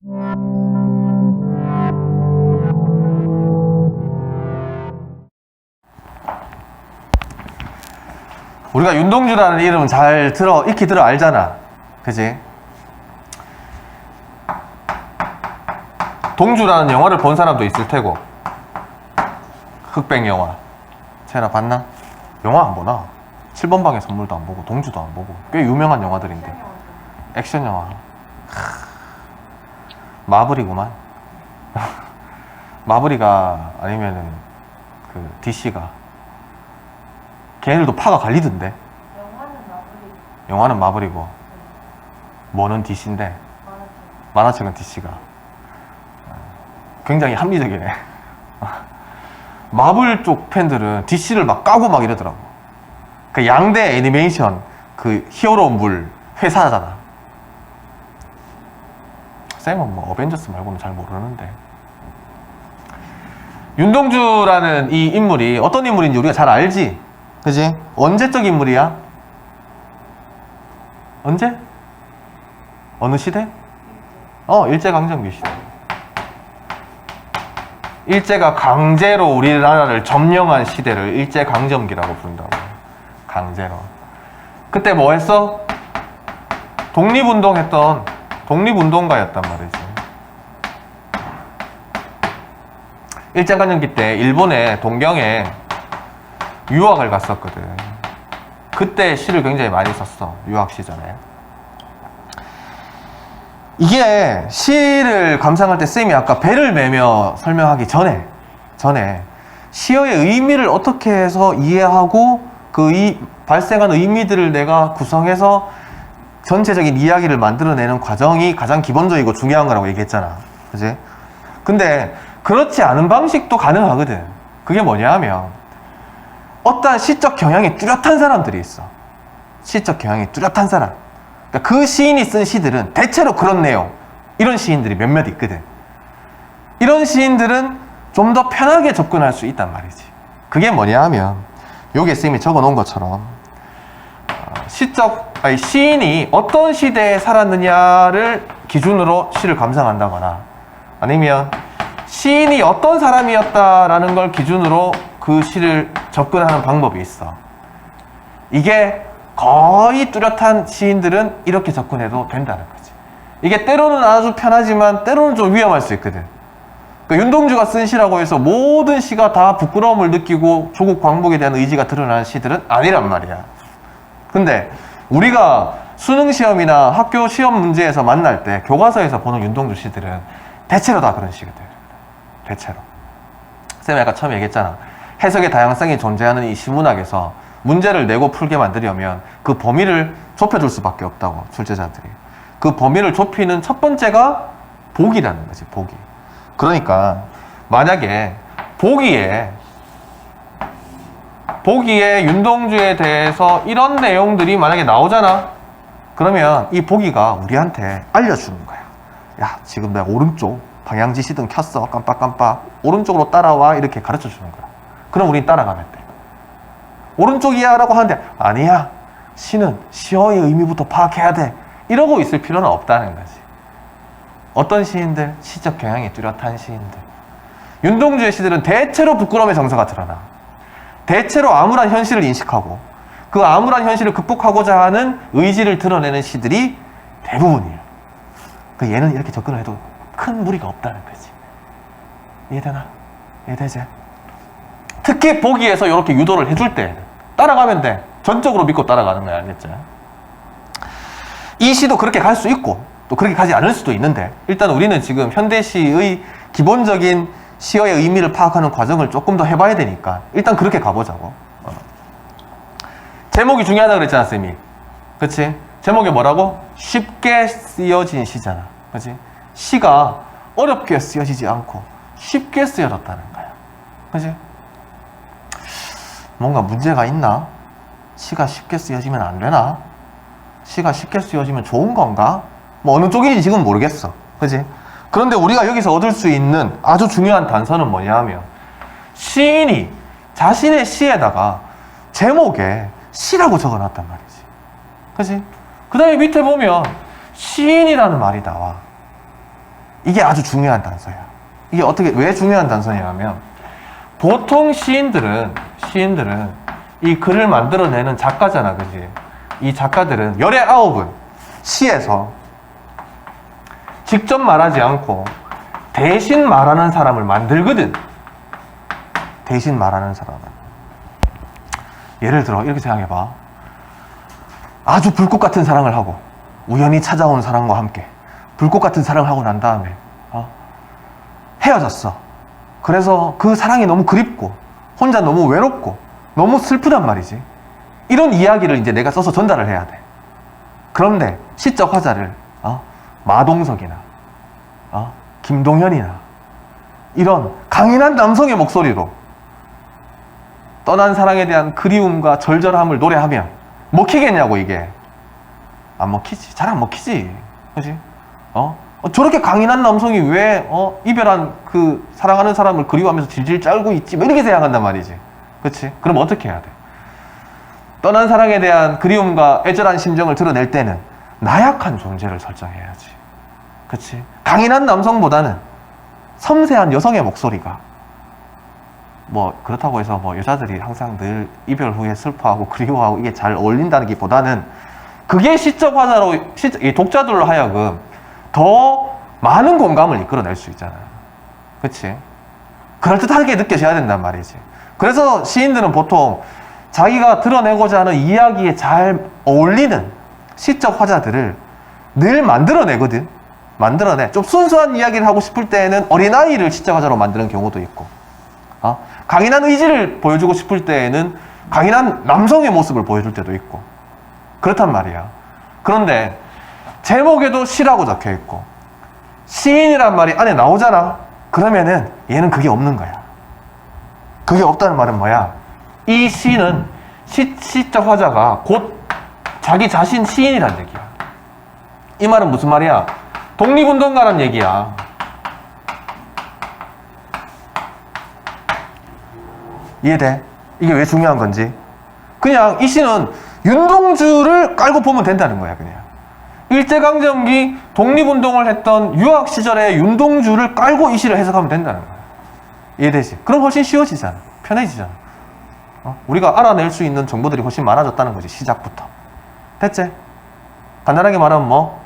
우리가 윤동주라는 이름은 잘 익히 들어 알잖아. 그지? 동주라는 영화를 본 사람도 있을 테고. 흑백 영화. 쟤나 봤나? 영화 안 보나? 7번 방의 선물도 안 보고 동주도 안 보고. 꽤 유명한 영화들인데. 액션 영화. 마블이구만. 마블이가 아니면은 그 DC가. 걔네들도 파가 갈리던데. 영화는 마블이고 뭐는 DC인데 만화책은 DC가. 굉장히 합리적이네. 마블 쪽 팬들은 DC를 막 까고 막 이러더라고. 그 양대 애니메이션 그 히어로물 회사잖아. 쌤은 뭐 어벤져스 말고는 잘 모르는데. 윤동주라는 이 인물이 어떤 인물인지 우리가 잘 알지? 그지? 언제적 인물이야? 언제? 어느 시대? 일제강점기 시대. 일제가 강제로 우리나라를 점령한 시대를 일제강점기라고 부른다고. 강제로. 그때 뭐 했어? 독립운동했던 독립운동가였단 말이지. 일제강점기 때 일본의 동경에 유학을 갔었거든. 그때 시를 굉장히 많이 썼어. 유학 시절에. 이게 시를 감상할 때 쌤이 아까 배를 매며 설명하기 전에 시어의 의미를 어떻게 해서 이해하고 그 발생한 의미들을 내가 구성해서 전체적인 이야기를 만들어내는 과정이 가장 기본적이고 중요한 거라고 얘기했잖아. 그지? 근데 그렇지 않은 방식도 가능하거든. 그게 뭐냐 하면 어떠한 시적 경향이 뚜렷한 사람들이 있어. 시적 경향이 뚜렷한 사람. 그러니까 그 시인이 쓴 시들은 대체로 그런 내용. 이런 시인들이 몇몇 있거든. 이런 시인들은 좀 더 편하게 접근할 수 있단 말이지. 그게 뭐냐 하면 요게 쌤이 적어놓은 것처럼 시인이 어떤 시대에 살았느냐를 기준으로 시를 감상한다거나 아니면 시인이 어떤 사람이었다라는 걸 기준으로 그 시를 접근하는 방법이 있어. 이게 거의 뚜렷한 시인들은 이렇게 접근해도 된다는 거지. 이게 때로는 아주 편하지만 때로는 좀 위험할 수 있거든. 그러니까 윤동주가 쓴 시라고 해서 모든 시가 다 부끄러움을 느끼고 조국 광복에 대한 의지가 드러나는 시들은 아니란 말이야. 근데 우리가 수능 시험이나 학교 시험 문제에서 만날 때 교과서에서 보는 윤동주 시들은 대체로 다 그런 시거든. 대체로. 쌤이 아까 처음에 얘기했잖아. 해석의 다양성이 존재하는 이 시문학에서 문제를 내고 풀게 만들려면 그 범위를 좁혀줄 수밖에 없다고, 출제자들이. 그 범위를 좁히는 첫 번째가 보기라는 거지, 보기. 그러니까 만약에 보기에 윤동주에 대해서 이런 내용들이 만약에 나오잖아. 그러면 이 보기가 우리한테 알려주는 거야. 야, 지금 내가 오른쪽 방향지시등 켰어. 깜빡깜빡. 오른쪽으로 따라와. 이렇게 가르쳐 주는 거야. 그럼 우린 따라가면 돼. 오른쪽이야 라고 하는데 아니야. 시는 시어의 의미부터 파악해야 돼. 이러고 있을 필요는 없다는 거지. 어떤 시인들? 시적 경향이 뚜렷한 시인들. 윤동주의 시들은 대체로 부끄러움의 정서가 드러나. 대체로 암울한 현실을 인식하고 그 암울한 현실을 극복하고자 하는 의지를 드러내는 시들이 대부분이에요. 그러니까 얘는 이렇게 접근을 해도 큰 무리가 없다는 거지. 이해되나? 이해되지? 특히 보기에서 이렇게 유도를 해줄 때 따라가면 돼. 전적으로 믿고 따라가는 거야. 알겠지? 이 시도 그렇게 갈 수 있고 또 그렇게 가지 않을 수도 있는데 일단 우리는 지금 현대시의 기본적인 시어의 의미를 파악하는 과정을 조금 더 해봐야 되니까 일단 그렇게 가보자고. 제목이 중요하다 그랬잖아, 쌤이. 그치? 제목이 뭐라고? 쉽게 쓰여진 시잖아. 그치? 시가 어렵게 쓰여지지 않고 쉽게 쓰여졌다는 거야. 그치? 뭔가 문제가 있나? 시가 쉽게 쓰여지면 안 되나? 시가 쉽게 쓰여지면 좋은 건가? 뭐 어느 쪽인지 지금 모르겠어. 그치? 그런데 우리가 여기서 얻을 수 있는 아주 중요한 단서는 뭐냐 하면 시인이 자신의 시에다가 제목에 시라고 적어놨단 말이지. 그치? 그 다음에 밑에 보면 시인이라는 말이 나와. 이게 아주 중요한 단서야. 이게 왜 중요한 단서냐면, 보통 시인들은 이 글을 만들어내는 작가잖아, 그지? 이 작가들은 19은 시에서 직접 말하지 않고 대신 말하는 사람을 만들거든. 대신 말하는 사람은. 예를 들어 이렇게 생각해봐. 아주 불꽃 같은 사랑을 하고 우연히 찾아온 사람과 함께 불꽃 같은 사랑을 하고 난 다음에 헤어졌어. 그래서 그 사랑이 너무 그립고 혼자 너무 외롭고 너무 슬프단 말이지. 이런 이야기를 이제 내가 써서 전달을 해야 돼. 그런데 시적 화자를 마동석이나 김동현이나 이런 강인한 남성의 목소리로 떠난 사랑에 대한 그리움과 절절함을 노래하면 먹히겠냐고. 이게 안 먹히지. 잘 안 먹히지. 그지? 저렇게 강인한 남성이 왜 이별한 그 사랑하는 사람을 그리워하면서 질질 짤고 있지? 뭐 이렇게 생각한단 말이지. 그치? 그럼 어떻게 해야 돼? 떠난 사랑에 대한 그리움과 애절한 심정을 드러낼 때는 나약한 존재를 설정해야지. 그치? 강인한 남성보다는 섬세한 여성의 목소리가, 뭐 그렇다고 해서 뭐 여자들이 항상 늘 이별 후에 슬퍼하고 그리워하고 이게 잘 어울린다는 게 보다는, 그게 시적 화자로 이 독자들로 하여금 더 많은 공감을 이끌어낼 수 있잖아요. 그치? 그럴듯하게 느껴져야 된단 말이지. 그래서 시인들은 보통 자기가 드러내고자 하는 이야기에 잘 어울리는 시적 화자들을 늘 만들어내거든. 만들어내. 좀 순수한 이야기를 하고 싶을 때에는 어린아이를 시적 화자로 만드는 경우도 있고, 강인한 의지를 보여주고 싶을 때에는 강인한 남성의 모습을 보여줄 때도 있고, 그렇단 말이야. 그런데 제목에도 시라고 적혀 있고 시인이란 말이 안에 나오잖아. 그러면은 얘는 그게 없는 거야. 그게 없다는 말은 뭐야? 이 시는 시적 화자가 곧 자기 자신 시인이란 얘기야. 이 말은 무슨 말이야? 독립운동가란 얘기야. 이해돼? 이게 왜 중요한 건지. 그냥 이 시는 윤동주를 깔고 보면 된다는 거야. 그냥 일제강점기 독립운동을 했던 유학 시절의 윤동주를 깔고 이 시를 해석하면 된다는 거야. 이해되지? 그럼 훨씬 쉬워지잖아. 편해지잖아. 우리가 알아낼 수 있는 정보들이 훨씬 많아졌다는 거지. 시작부터. 됐지? 간단하게 말하면 뭐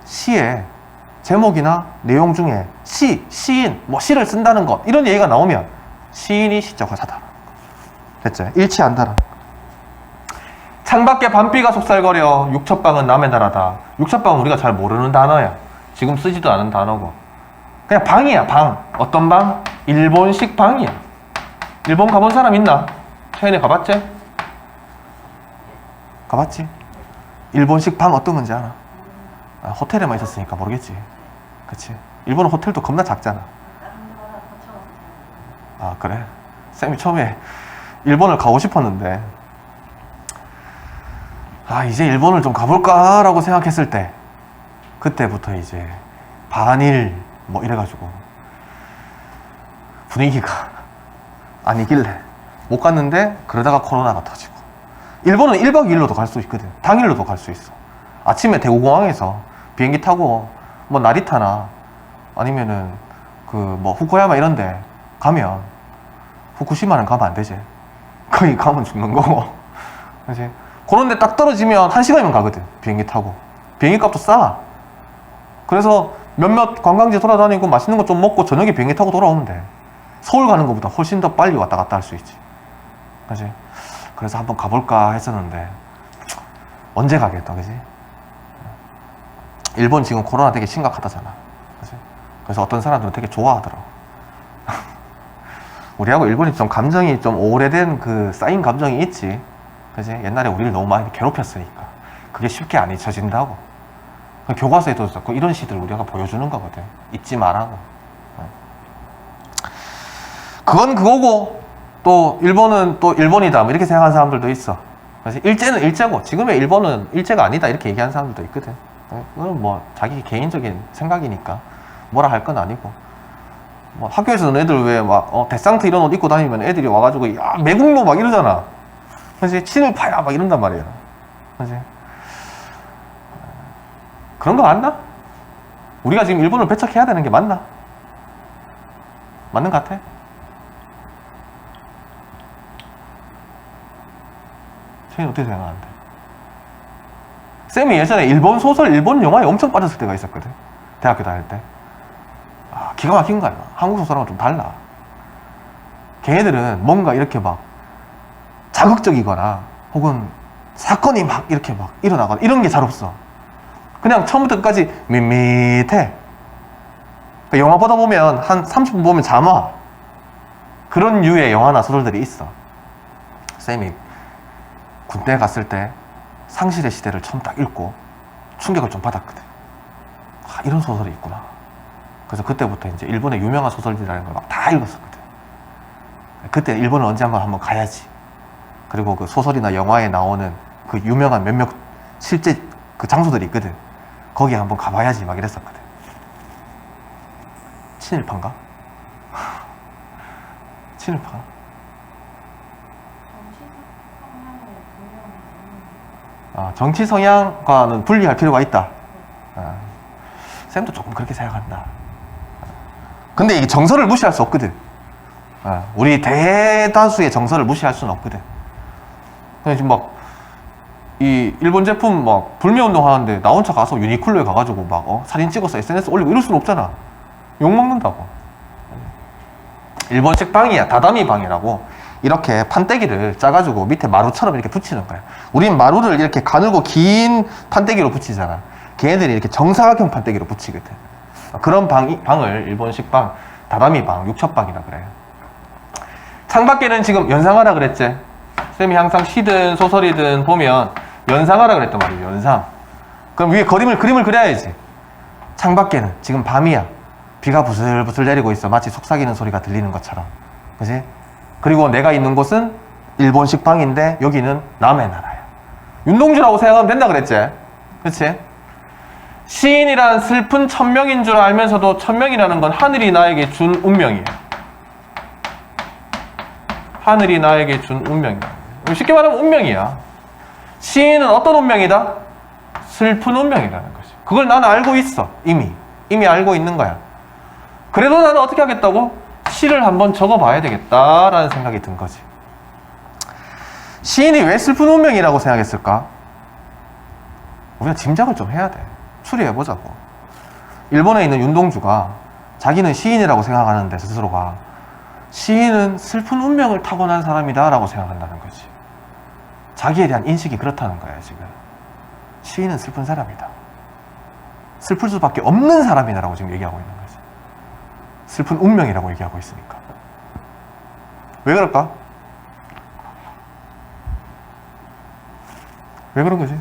시의 제목이나 내용 중에 시인, 뭐 시를 쓴다는 것, 이런 얘기가 나오면 시인이 시적 화자다. 됐지? 일치한다라. 창밖에 밤비가 속살거려 육첩방은 남의 나라다. 육첩방은 우리가 잘 모르는 단어야. 지금 쓰지도 않은 단어고. 그냥 방이야, 방. 어떤 방? 일본식 방이야. 일본 가본 사람 있나? 태연이 가봤지? 가봤지? 일본식 방 어떤 건지 알아? 호텔에만 있었으니까 모르겠지. 그치? 일본은 호텔도 겁나 작잖아. 아, 그래? 쌤이 처음에 일본을 가고 싶었는데, 이제 일본을 좀 가볼까? 라고 생각했을 때, 그때부터 이제 반일, 뭐 이래가지고, 분위기가 아니길래 못 갔는데, 그러다가 코로나가 터지고. 일본은 1박 2일로도 갈 수 있거든. 당일로도 갈 수 있어. 아침에 대구공항에서 비행기 타고, 뭐 나리타나, 아니면은, 뭐 후쿠야마 이런데 가면, 후쿠시마는 가면 안 되지. 거기 가면 죽는 거고. 그치? 그런 데 딱 떨어지면 1시간이면 가거든. 비행기 타고. 비행기 값도 싸. 그래서 몇몇 관광지 돌아다니고 맛있는 거 좀 먹고 저녁에 비행기 타고 돌아오면 돼. 서울 가는 것보다 훨씬 더 빨리 왔다 갔다 할 수 있지. 그치? 그래서 한번 가볼까 했었는데 언제 가겠다. 그치? 일본 지금 코로나 되게 심각하다잖아. 그치? 그래서 어떤 사람들은 되게 좋아하더라고. 우리하고 일본이 좀 감정이 좀 오래된 그 쌓인 감정이 있지. 그치? 옛날에 우리를 너무 많이 괴롭혔으니까 그게 쉽게 안 잊혀진다고. 교과서에도 자꾸 이런 시들 우리가 보여주는 거거든. 잊지 말라고. 그건 그거고, 또 일본은 또 일본이다 뭐 이렇게 생각하는 사람들도 있어. 그래서 일제는 일제고 지금의 일본은 일제가 아니다 이렇게 얘기하는 사람들도 있거든. 그건 뭐 자기 개인적인 생각이니까 뭐라 할 건 아니고. 뭐 학교에서는 애들 왜 막 데상트 이런 옷 입고 다니면 애들이 와가지고 야 매국노 막 이러잖아. 그래서 친일파야 막 이런단 말이야. 그치? 그런 거 안다? 우리가 지금 일본을 배척해야 되는 게 맞나? 맞는 것 같아? 쌤이 어떻게 생각하는데? 쌤이 예전에 일본 소설, 일본 영화에 엄청 빠졌을 때가 있었거든. 대학교 다닐 때. 아, 기가 막힌 거야. 한국 소설하고 좀 달라. 걔네들은 뭔가 이렇게 막 자극적이거나 혹은 사건이 막 이렇게 막 일어나거나 이런 게 잘 없어. 그냥 처음부터 끝까지 밋밋해. 그러니까 영화 보다 보면 한 30분 보면 잠 와. 그런 류의 영화나 소설들이 있어. 쌤이 군대 갔을 때 상실의 시대를 처음 딱 읽고 충격을 좀 받았거든. 아, 이런 소설이 있구나. 그래서 그때부터 이제 일본의 유명한 소설들이라는 걸 막 다 읽었었거든. 그때 일본을 언제 한번 가야지. 그리고 그 소설이나 영화에 나오는 그 유명한 몇몇 실제 그 장소들이 있거든. 거기에 한번 가봐야지 막 이랬었거든. 친일파인가? 친일파? 아, 정치 성향과는 분리할 필요가 있다. 아, 쌤도 조금 그렇게 생각한다. 근데 이게 정서를 무시할 수 없거든. 아, 우리 대다수의 정서를 무시할 수는 없거든. 지금 막, 이 일본 제품 막 불매운동 하는데 나 혼자 가서 유니클로에 가가지고 막 사진 찍어서 SNS 올리고 이럴 수는 없잖아. 욕먹는다고. 일본식 방이야. 다다미 방이라고. 이렇게 판때기를 짜가지고 밑에 마루처럼 이렇게 붙이는 거야. 우린 마루를 이렇게 가늘고 긴 판때기로 붙이잖아. 걔네들이 이렇게 정사각형 판때기로 붙이거든. 그런 방을 일본식 방, 다다미 방, 육첩방이라 그래요. 창밖에는 지금 연상하라 그랬지. 쌤이 항상 시든 소설이든 보면 연상하라 그랬단 말이에요. 연상. 그럼 위에 그림을 그려야지. 창밖에는 지금 밤이야. 비가 부슬부슬 내리고 있어. 마치 속삭이는 소리가 들리는 것처럼. 그치? 그리고 내가 있는 곳은 일본식 방인데 여기는 남의 나라야. 윤동주라고 생각하면 된다 그랬지? 그치? 시인이란 슬픈 천명인 줄 알면서도 천명이라는 건 하늘이 나에게 준 운명이에요. 하늘이 나에게 준 운명이야. 쉽게 말하면 운명이야. 시인은 어떤 운명이다? 슬픈 운명이라는 거지. 그걸 나는 알고 있어. 이미 알고 있는 거야. 그래도 나는 어떻게 하겠다고? 시를 한번 적어봐야 되겠다라는 생각이 든 거지. 시인이 왜 슬픈 운명이라고 생각했을까? 우리가 짐작을 좀 해야 돼. 추리해보자고. 일본에 있는 윤동주가 자기는 시인이라고 생각하는데 스스로가 시인은 슬픈 운명을 타고난 사람이다 라고 생각한다는 거지. 자기에 대한 인식이 그렇다는 거야 지금. 시인은 슬픈 사람이다. 슬플 수밖에 없는 사람이다라고 지금 얘기하고 있는 거지. 슬픈 운명이라고 얘기하고 있으니까. 왜 그럴까? 왜 그런 거지?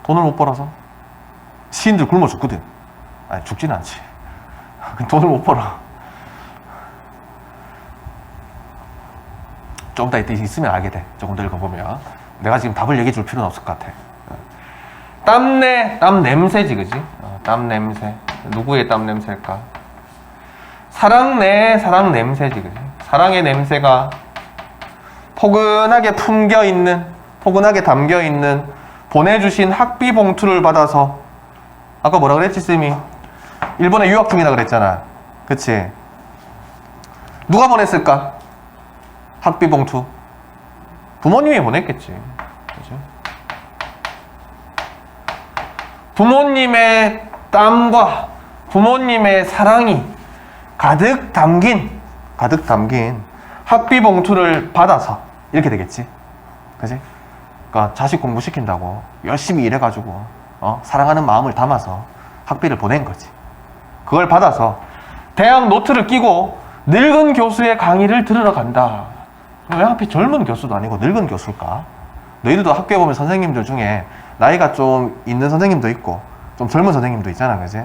돈을 못 벌어서? 시인들 굶어 죽거든. 아니 죽지는 않지. 돈을 못 벌어. 조금 더 있으면 알게 돼. 조금 더 읽어보면. 내가 지금 답을 얘기해 줄 필요는 없을 것 같아. 땀 냄새지, 그지? 땀 냄새. 누구의 땀 냄새일까? 사랑 냄새지, 그지? 사랑의 냄새가 포근하게 포근하게 담겨있는 보내주신 학비 봉투를 받아서, 아까 뭐라 그랬지, 쌤이? 일본에 유학 중이라 그랬잖아. 그치? 누가 보냈을까? 학비 봉투. 부모님이 보냈겠지. 그치? 부모님의 땀과 부모님의 사랑이 가득 담긴 학비 봉투를 받아서 이렇게 되겠지. 그치? 그러니까 자식 공부시킨다고 열심히 일해가지고 사랑하는 마음을 담아서 학비를 보낸 거지. 그걸 받아서 대학 노트를 끼고 늙은 교수의 강의를 들으러 간다. 왜 하필 젊은 교수도 아니고 늙은 교수일까? 너희들도 학교에 보면 선생님들 중에 나이가 좀 있는 선생님도 있고 좀 젊은 선생님도 있잖아, 그지?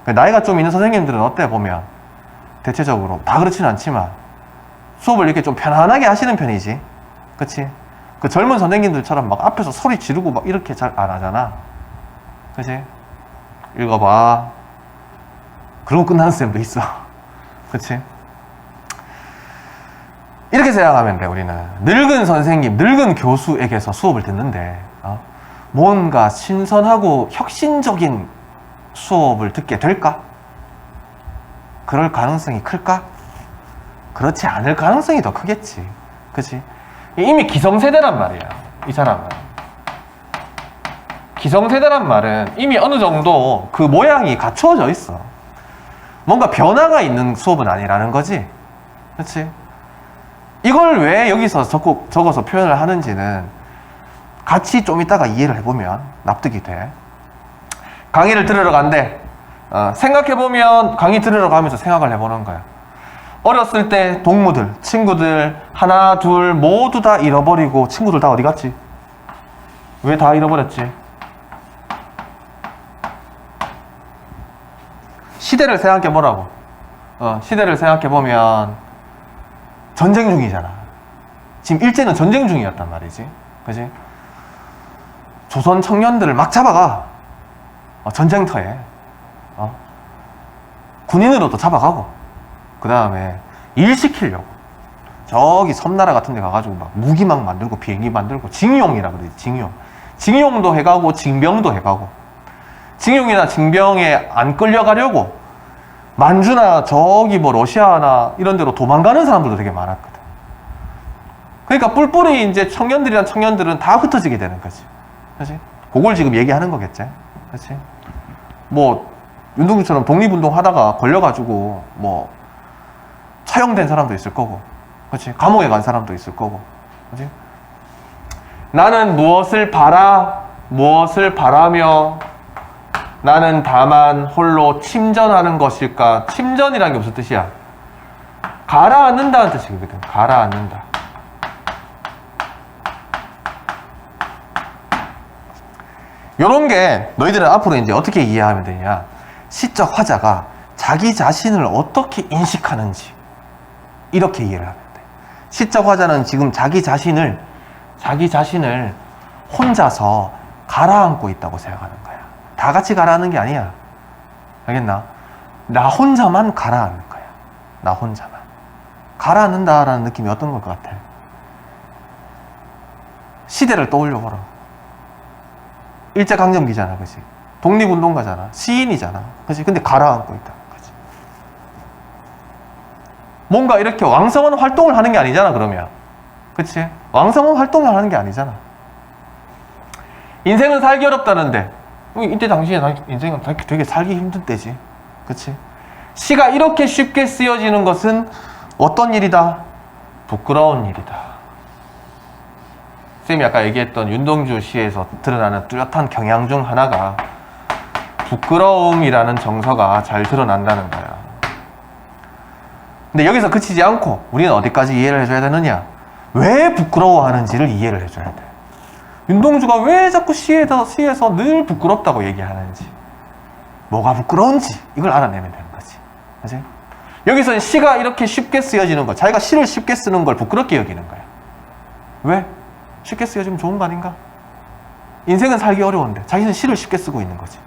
나이가 좀 있는 선생님들은 어때 보면 대체적으로 다 그렇지는 않지만 수업을 이렇게 좀 편안하게 하시는 편이지, 그치? 그 젊은 선생님들처럼 막 앞에서 소리 지르고 막 이렇게 잘 안 하잖아, 그치? 읽어봐. 그러고 끝나는 쌤도 있어, 그치? 이렇게 생각하면 돼. 우리는 늙은 선생님, 늙은 교수에게서 수업을 듣는데 뭔가 신선하고 혁신적인 수업을 듣게 될까? 그럴 가능성이 클까? 그렇지 않을 가능성이 더 크겠지. 그치? 이미 기성세대란 말이야, 이 사람은. 기성세대란 말은 이미 어느 정도 그 모양이 갖추어져 있어. 뭔가 변화가 있는 수업은 아니라는 거지. 그치? 이걸 왜 여기서 적어서 표현을 하는지는 같이 좀 이따가 이해를 해보면 납득이 돼. 강의를 들으러 간대. 생각해보면 강의 들으러 가면서 생각을 해보는 거야. 어렸을 때 동무들, 친구들 하나 둘 모두 다 잃어버리고 친구들 다 어디 갔지? 왜 다 잃어버렸지? 시대를 생각해보라고. 시대를 생각해보면 전쟁 중이잖아. 지금 일제는 전쟁 중이었단 말이지. 그지? 조선 청년들을 막 잡아가. 전쟁터에. 군인으로도 잡아가고. 그 다음에 일 시키려고. 저기 섬나라 같은 데 가가지고 막 무기 막 만들고 비행기 만들고 징용이라 그러지. 징용. 징용도 해가고 징병도 해가고. 징용이나 징병에 안 끌려가려고 만주나 저기 뭐 러시아나 이런 데로 도망가는 사람들도 되게 많았거든. 그러니까 뿔뿔이 이제 청년들이란 청년들은 다 흩어지게 되는 거지. 그렇지? 그걸 지금 얘기하는 거겠지. 그렇지? 뭐 윤동주처럼 독립운동 하다가 걸려가지고 뭐 처형된 사람도 있을 거고, 그렇지? 감옥에 간 사람도 있을 거고, 그렇지? 나는 무엇을 바라며 나는 다만 홀로 침전하는 것일까? 침전이라는 게 무슨 뜻이야? 가라앉는다는 뜻이거든. 가라앉는다. 요런 게 너희들은 앞으로 이제 어떻게 이해하면 되냐? 시적 화자가 자기 자신을 어떻게 인식하는지 이렇게 이해를 하면 돼. 시적 화자는 지금 자기 자신을 혼자서 가라앉고 있다고 생각하는 거야. 다 같이 가라앉는 게 아니야. 알겠나? 나 혼자만 가라앉는 거야. 나 혼자만. 가라앉는다라는 느낌이 어떤 걸 것 같아? 시대를 떠올려보라. 일제강점기잖아, 그치? 독립운동가잖아. 시인이잖아. 그치? 근데 가라앉고 있다. 그치? 뭔가 이렇게 왕성한 활동을 하는 게 아니잖아, 그러면. 그치? 왕성한 활동을 하는 게 아니잖아. 인생은 살기 어렵다는데 이때 당시에 인생은 되게 살기 힘든 때지. 그치? 시가 이렇게 쉽게 쓰여지는 것은 어떤 일이다? 부끄러운 일이다. 쌤이 아까 얘기했던 윤동주 시에서 드러나는 뚜렷한 경향 중 하나가 부끄러움이라는 정서가 잘 드러난다는 거야. 근데 여기서 그치지 않고 우리는 어디까지 이해를 해줘야 되느냐? 왜 부끄러워하는지를 이해를 해줘야 돼. 윤동주가 왜 자꾸 시에서 늘 부끄럽다고 얘기하는지, 뭐가 부끄러운지 이걸 알아내면 되는 거지. 그치? 여기서는 시가 이렇게 쉽게 쓰여지는 거, 자기가 시를 쉽게 쓰는 걸 부끄럽게 여기는 거야. 왜? 쉽게 쓰여지면 좋은 거 아닌가? 인생은 살기 어려운데 자기는 시를 쉽게 쓰고 있는 거지.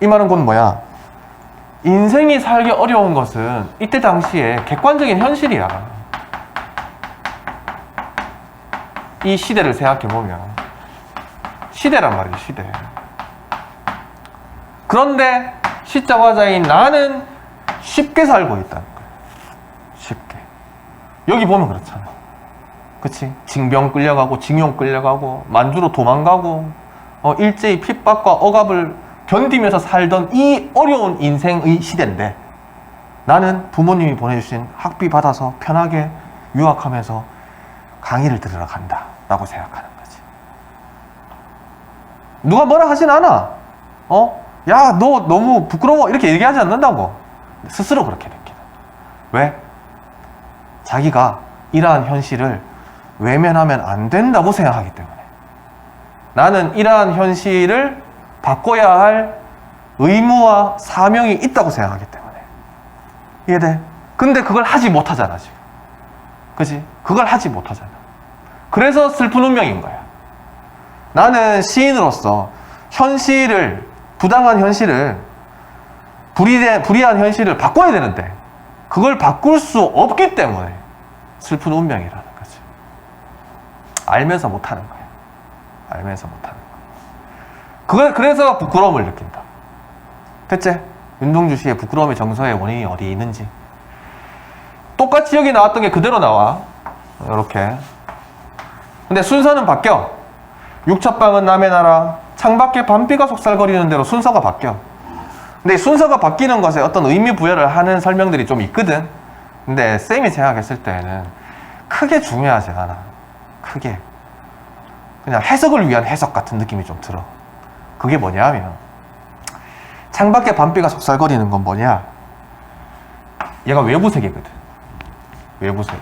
이 말은 곧 뭐야? 인생이 살기 어려운 것은 이때 당시에 객관적인 현실이야. 이 시대를 생각해보면 시대란 말이야, 시대. 그런데 시적 화자인 나는 쉽게 살고 있다는 거야. 쉽게. 여기 보면 그렇잖아. 그치? 징병 끌려가고 징용 끌려가고 만주로 도망가고 일제히 핍박과 억압을 견디면서 살던 이 어려운 인생의 시대인데 나는 부모님이 보내주신 학비 받아서 편하게 유학하면서 강의를 들으러 간다 라고 생각하는 거지. 누가 뭐라 하진 않아. 야, 너 너무 부끄러워 이렇게 얘기하지 않는다고. 스스로 그렇게 느끼는. 왜? 자기가 이러한 현실을 외면하면 안 된다고 생각하기 때문에. 나는 이러한 현실을 바꿔야 할 의무와 사명이 있다고 생각하기 때문에. 이해돼? 근데 그걸 하지 못하잖아, 지금. 그치? 그걸 하지 못하잖아. 그래서 슬픈 운명인 거야. 나는 시인으로서 현실을, 부당한 현실을, 불이한 현실을 바꿔야 되는데 그걸 바꿀 수 없기 때문에 슬픈 운명이라는 거지. 알면서 못하는 거야. 알면서 못하는 거. 그래서 부끄러움을 느낀다. 됐지? 윤동주 씨의 부끄러움의 정서의 원인이 어디 있는지. 똑같이 여기 나왔던 게 그대로 나와. 이렇게. 근데 순서는 바뀌어. 육첩방은 남의 나라, 창밖에 밤비가 속살거리는 대로 순서가 바뀌어. 근데 순서가 바뀌는 것에 어떤 의미 부여를 하는 설명들이 좀 있거든. 근데 쌤이 생각했을 때는 크게 중요하지 않아. 크게. 그냥 해석을 위한 해석 같은 느낌이 좀 들어. 그게 뭐냐면, 창밖에 밤비가 속살거리는 건 뭐냐? 얘가 외부 세계거든. 외부 세계.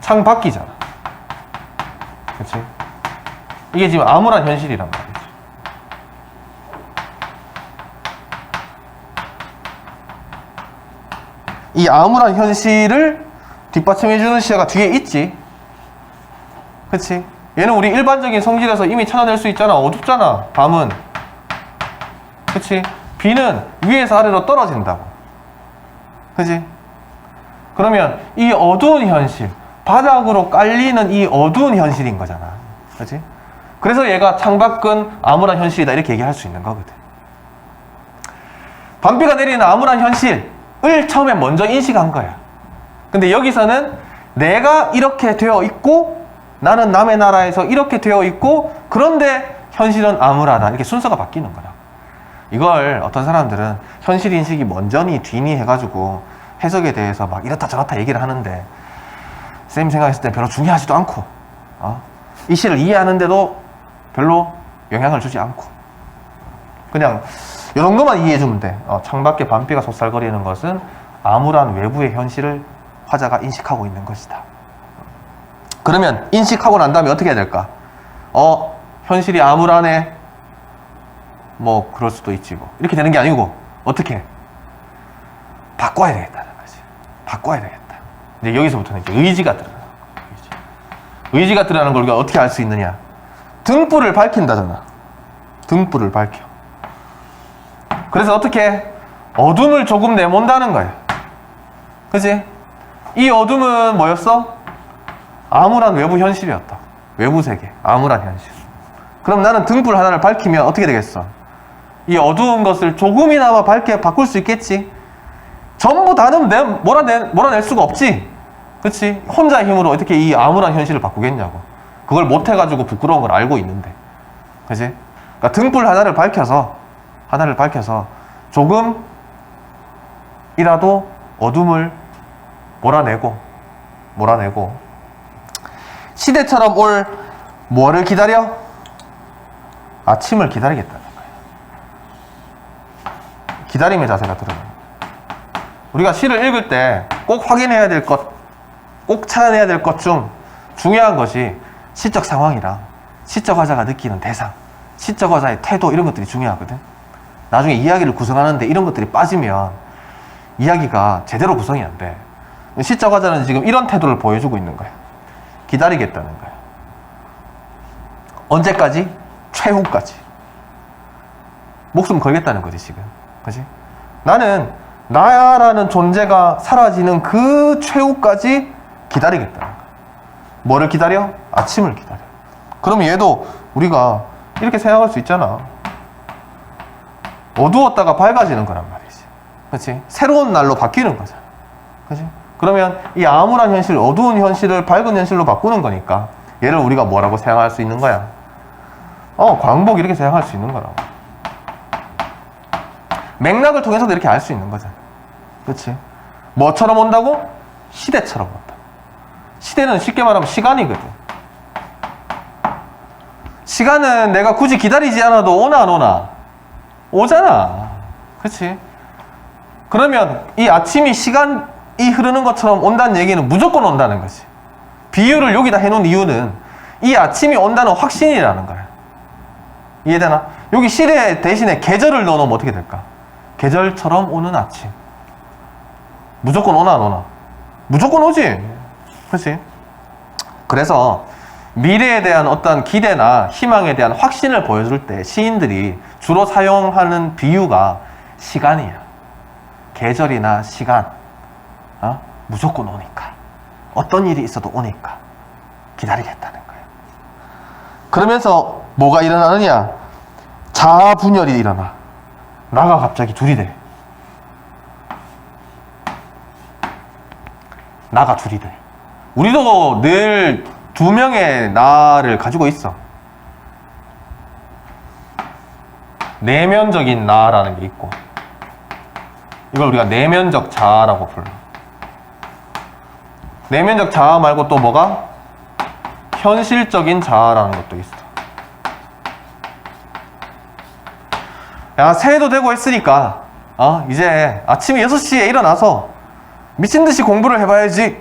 창 밖이잖아. 그치? 이게 지금 암울한 현실이란 말이지. 이 암울한 현실을 뒷받침해주는 시야가 뒤에 있지. 그치? 얘는 우리 일반적인 성질에서 이미 찾아낼 수 있잖아. 어둡잖아. 밤은. 그치? 비는 위에서 아래로 떨어진다고. 그치? 그러면 이 어두운 현실, 바닥으로 깔리는 이 어두운 현실인 거잖아. 그치? 그래서 얘가 창밖은 암울한 현실이다 이렇게 얘기할 수 있는 거거든. 밤비가 내리는 암울한 현실을 처음에 먼저 인식한 거야. 근데 여기서는 내가 이렇게 되어 있고 나는 남의 나라에서 이렇게 되어 있고 그런데 현실은 암울하다. 이렇게 순서가 바뀌는 거야. 이걸 어떤 사람들은 현실 인식이 먼저니 뒤니 해가지고 해석에 대해서 막 이렇다 저렇다 얘기를 하는데 쌤 생각했을 때 별로 중요하지도 않고 이 시를 이해하는데도 별로 영향을 주지 않고 그냥 이 정도만 이해해주면 돼. 창밖에 밤비가 속살거리는 것은 암울한 외부의 현실을 화자가 인식하고 있는 것이다. 그러면 인식하고 난 다음에 어떻게 해야 될까? 현실이 암울하네. 뭐 그럴 수도 있지 뭐. 이렇게 되는 게 아니고 어떻게? 바꿔야 되겠다는 거지. 바꿔야 되겠다. 이제 여기서부터는 이제 의지가 드러나. 의지가 드러나는 걸 우리가 어떻게 알 수 있느냐? 등불을 밝힌다잖아. 등불을 밝혀. 그래서 어떻게? 어둠을 조금 내몬다는 거야. 그치? 이 어둠은 뭐였어? 암울한 외부 현실이었다. 외부 세계, 암울한 현실. 그럼 나는 등불 하나를 밝히면 어떻게 되겠어? 이 어두운 것을 조금이나마 밝게 바꿀 수 있겠지? 전부 다는 몰아낼 수가 없지? 그치? 혼자의 힘으로 어떻게 이 암울한 현실을 바꾸겠냐고. 그걸 못해가지고 부끄러운 걸 알고 있는데. 그치? 그러니까 등불 하나를 밝혀서 조금이라도 어둠을 몰아내고 시대처럼 올 뭐를 기다려? 아침을 기다리겠다는 거예요. 기다림의 자세가 들어가요. 우리가 시를 읽을 때 꼭 확인해야 될 것, 꼭 찾아내야 될 것 중 중요한 것이 시적 상황이랑 시적 화자가 느끼는 대상, 시적 화자의 태도 이런 것들이 중요하거든. 나중에 이야기를 구성하는데 이런 것들이 빠지면 이야기가 제대로 구성이 안 돼. 시적 화자는 지금 이런 태도를 보여주고 있는 거야. 기다리겠다는 거야. 언제까지? 최후까지. 목숨 걸겠다는 거지 지금. 그치? 나는 나라는 존재가 사라지는 그 최후까지 기다리겠다는 거야. 뭐를 기다려? 아침을 기다려. 그러면 얘도 우리가 이렇게 생각할 수 있잖아. 어두웠다가 밝아지는 거란 말이지. 그치? 새로운 날로 바뀌는 거잖아. 그치? 그러면 이 암울한 현실, 어두운 현실을 밝은 현실로 바꾸는 거니까 얘를 우리가 뭐라고 생각할 수 있는 거야? 광복 이렇게 생각할 수 있는 거라고. 맥락을 통해서도 이렇게 알 수 있는 거잖아. 그치? 뭐처럼 온다고? 시대처럼 온다. 시대는 쉽게 말하면 시간이거든. 시간은 내가 굳이 기다리지 않아도 오나 안 오나? 오잖아. 그치? 그러면 이 아침이 시간이 흐르는 것처럼 온다는 얘기는 무조건 온다는 거지. 비유를 여기다 해놓은 이유는 이 아침이 온다는 확신이라는 거야. 이해되나? 여기 시대 대신에 계절을 넣어놓으면 어떻게 될까? 계절처럼 오는 아침. 무조건 오나 안 오나? 무조건 오지. 그렇지? 그래서 미래에 대한 어떤 기대나 희망에 대한 확신을 보여줄 때 시인들이 주로 사용하는 비유가 시간이야. 계절이나 시간. 무조건 오니까. 어떤 일이 있어도 오니까 기다리겠다는 거예요. 그러면서 뭐가 일어나느냐? 자아 분열이 일어나. 나가 갑자기 둘이 돼. 나가 둘이 돼. 우리도 늘 두 명의 나를 가지고 있어. 내면적인 나라는 게 있고, 이걸 우리가 내면적 자아라고 불러. 내면적 자아 말고 또 뭐가? 현실적인 자아라는 것도 있어. 야, 새해도 되고 했으니까 이제 아침에 6시에 일어나서 미친듯이 공부를 해봐야지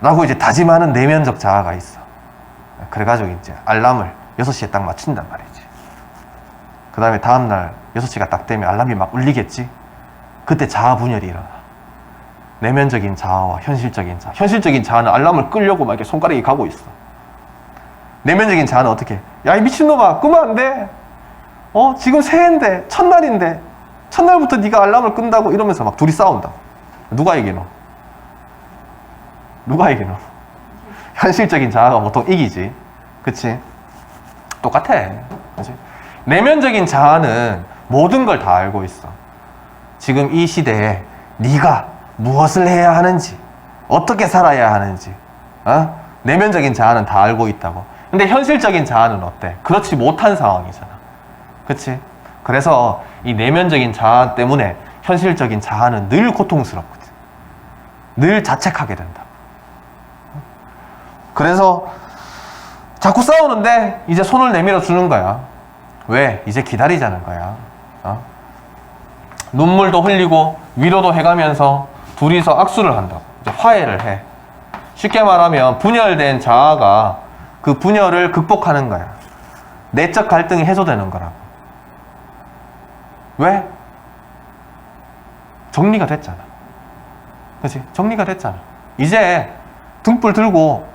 라고 이제 다짐하는 내면적 자아가 있어. 그래가지고 이제 알람을 6시에 딱 맞춘단 말이지. 그 다음에 다음날 6시가 딱 되면 알람이 막 울리겠지. 그때 자아 분열이 일어나. 내면적인 자아와 현실적인 자아. 현실적인 자아는 알람을 끄려고 막 이렇게 손가락이 가고 있어. 내면적인 자아는 어떻게? 야, 이 미친놈아, 끄면 안 돼. 지금 새해인데, 첫날인데, 첫날부터 네가 알람을 끈다고 이러면서 막 둘이 싸운다. 누가 이기노? 누가 이기노? 현실적인 자아가 보통 이기지. 그치? 똑같아. 그치? 내면적인 자아는 모든 걸 다 알고 있어. 지금 이 시대에 네가 무엇을 해야 하는지, 어떻게 살아야 하는지, 내면적인 자아는 다 알고 있다고. 근데 현실적인 자아는 어때? 그렇지 못한 상황이잖아. 그치? 그래서 이 내면적인 자아 때문에 현실적인 자아는 늘 고통스럽거든. 늘 자책하게 된다. 그래서 자꾸 싸우는데 이제 손을 내밀어 주는 거야. 왜? 이제 기다리자는 거야. 눈물도 흘리고 위로도 해가면서 둘이서 악수를 한다고. 이제 화해를 해. 쉽게 말하면 분열된 자아가 그 분열을 극복하는 거야. 내적 갈등이 해소되는 거라고. 왜? 정리가 됐잖아. 그치? 정리가 됐잖아. 이제 등불 들고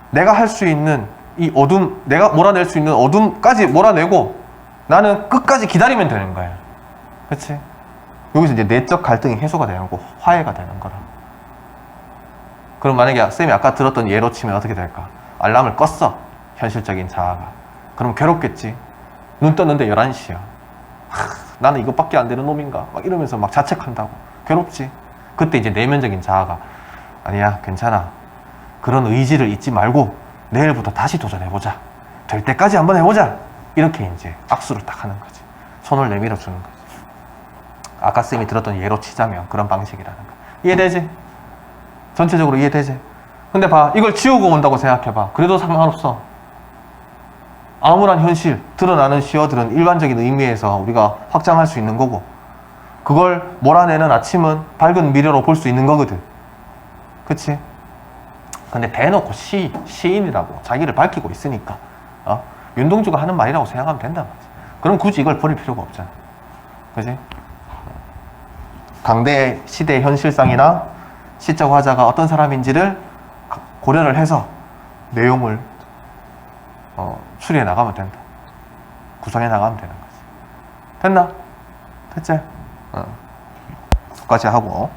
내가 할 수 있는 이 어둠, 내가 몰아낼 수 있는 어둠까지 몰아내고 나는 끝까지 기다리면 되는 거야. 그치? 여기서 이제 내적 갈등이 해소가 되는 거고 화해가 되는 거라. 그럼 만약에 쌤이 아까 들었던 예로 치면 어떻게 될까? 알람을 껐어. 현실적인 자아가. 그럼 괴롭겠지. 눈 떴는데 11시야. 나는 이것밖에 안 되는 놈인가? 막 이러면서 막 자책한다고. 괴롭지. 그때 이제 내면적인 자아가 아니야, 괜찮아. 그런 의지를 잊지 말고 내일부터 다시 도전해보자. 될 때까지 한번 해보자. 이렇게 이제 악수를 딱 하는 거지. 손을 내밀어 주는 거지. 아까 쌤이 들었던 예로 치자면 그런 방식이라는 거. 이해되지? 전체적으로 이해되지? 근데 봐, 이걸 지우고 온다고 생각해봐. 그래도 상관없어. 암울한 현실, 드러나는 시어들은 일반적인 의미에서 우리가 확장할 수 있는 거고, 그걸 몰아내는 아침은 밝은 미래로 볼 수 있는 거거든. 그치? 근데 대놓고 시인이라고 자기를 밝히고 있으니까 윤동주가 하는 말이라고 생각하면 된단 말이지. 그럼 굳이 이걸 버릴 필요가 없잖아. 그치? 강대 시대의 현실상이나 시적 화자가 어떤 사람인지를 고려를 해서 내용을 추리해 나가면 된다. 구성해 나가면 되는 거지. 됐나? 됐지? 까지 하고